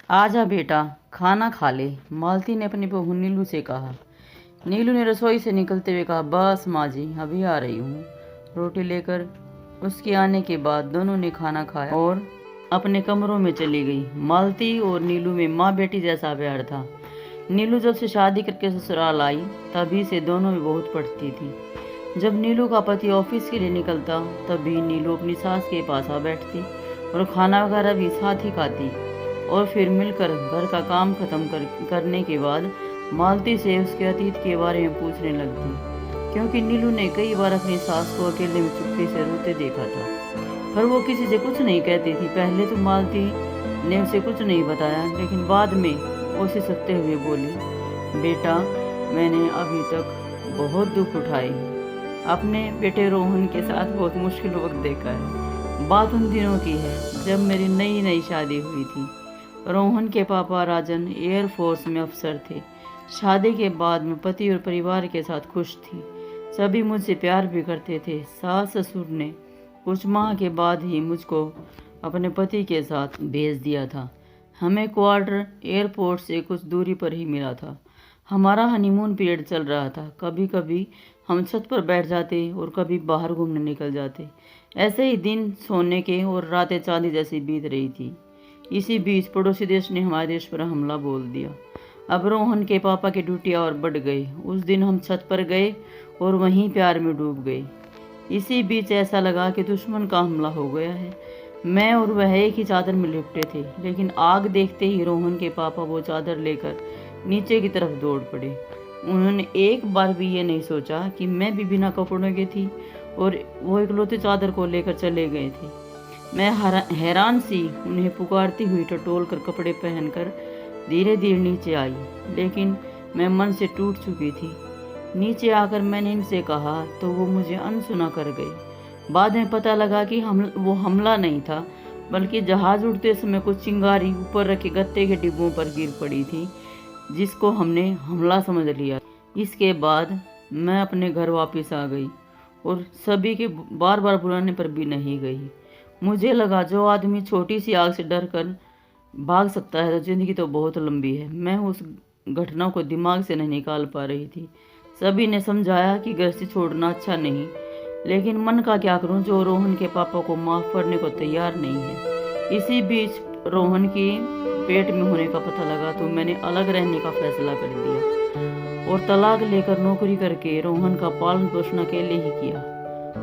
आजा बेटा, खाना खा ले, मालती ने अपनी बहू नीलू से कहा। नीलू ने रसोई से निकलते हुए कहा, बस माँ जी, अभी आ रही हूँ। रोटी लेकर उसके आने के बाद दोनों ने खाना खाया और अपने कमरों में चली गई। मालती और नीलू में माँ बेटी जैसा प्यार था। नीलू जब से शादी करके ससुराल आई तभी से दोनों में बहुत पड़ती थी। जब नीलू का पति ऑफिस के लिए निकलता तभी नीलू अपनी सास के पास आ बैठती और खाना वगैरह भी साथ ही खाती और फिर मिलकर घर का काम खत्म करने के बाद मालती से उसके अतीत के बारे में पूछने लगती, क्योंकि नीलू ने कई बार अपनी सास को अकेले में चुप्पी से रोते देखा था, पर वो किसी से कुछ नहीं कहती थी। पहले तो मालती ने उसे कुछ नहीं बताया, लेकिन बाद में उसे सकते हुए बोली, बेटा, मैंने अभी तक बहुत दुख उठाए हैं। अपने बेटे रोहन के साथ बहुत मुश्किल वक्त देखा है। बात उन दिनों की है जब मेरी नई नई शादी हुई थी। रोहन के पापा राजन एयरफोर्स में अफसर थे। शादी के बाद मैं पति और परिवार के साथ खुश थी। सभी मुझसे प्यार भी करते थे। सास ससुर ने कुछ माह के बाद ही मुझको अपने पति के साथ भेज दिया था। हमें क्वार्टर एयरपोर्ट से कुछ दूरी पर ही मिला था। हमारा हनीमून पीरियड चल रहा था। कभी कभी हम छत पर बैठ जाते और कभी बाहर घूमने निकल जाते। ऐसे ही दिन सोने के और रातें चांदी जैसी बीत रही थी। इसी बीच पड़ोसी देश ने हमारे देश पर हमला बोल दिया। अब रोहन के पापा की ड्यूटी और बढ़ गई। उस दिन हम छत पर गए और वहीं प्यार में डूब गए। इसी बीच ऐसा लगा कि दुश्मन का हमला हो गया है। मैं और वह एक ही चादर में लिपटे थे, लेकिन आग देखते ही रोहन के पापा वो चादर लेकर नीचे की तरफ दौड़ पड़े। उन्होंने एक बार भी ये नहीं सोचा कि मैं भी बिना कपड़ों की थी और वो इकलौती चादर को लेकर चले गए थे। मैं हैरान सी उन्हें पुकारती हुई टटोल कर कपड़े पहनकर धीरे धीरे नीचे आई, लेकिन मैं मन से टूट चुकी थी। नीचे आकर मैंने इनसे कहा तो वो मुझे अनसुना कर गई। बाद में पता लगा कि वो हमला नहीं था, बल्कि जहाज उड़ते समय कुछ चिंगारी ऊपर रखे गत्ते के डिब्बों पर गिर पड़ी थी, जिसको हमने हमला समझ लिया। इसके बाद मैं अपने घर वापस आ गई और सभी के बार बार बुलाने पर भी नहीं गई। मुझे लगा जो आदमी छोटी सी आग से डर कर भाग सकता है तो जिंदगी तो बहुत लंबी है। मैं उस घटना को दिमाग से नहीं निकाल पा रही थी। सभी ने समझाया कि गृहस्थी छोड़ना अच्छा नहीं, लेकिन मन का क्या करूं जो रोहन के पापा को माफ़ करने को तैयार नहीं है। इसी बीच रोहन की पेट में होने का पता लगा तो मैंने अलग रहने का फैसला कर दिया और तलाक लेकर नौकरी करके रोहन का पालन पोषण अकेले ही किया।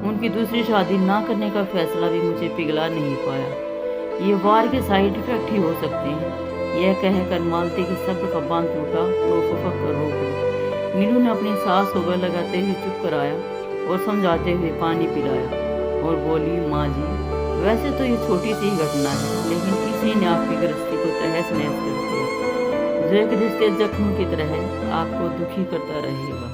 उनकी दूसरी शादी ना करने का फैसला भी मुझे पिघला नहीं पाया। ये वार के साइड इफेक्ट ही हो सकते हैं। यह कहकर मालती के सब्र का बांध टूटा तो फपक कर रो गई। नीलू ने अपनी सास को गले लगाते हुए चुप कराया और समझाते हुए पानी पिलाया और बोली, माँ जी, वैसे तो ये छोटी सी ही घटना है, लेकिन किसी ने आपकी गृहस्थी को तहस नहस कर दिया। जो एक रिश्ते जख्म की तरह आपको दुखी करता रहेगा।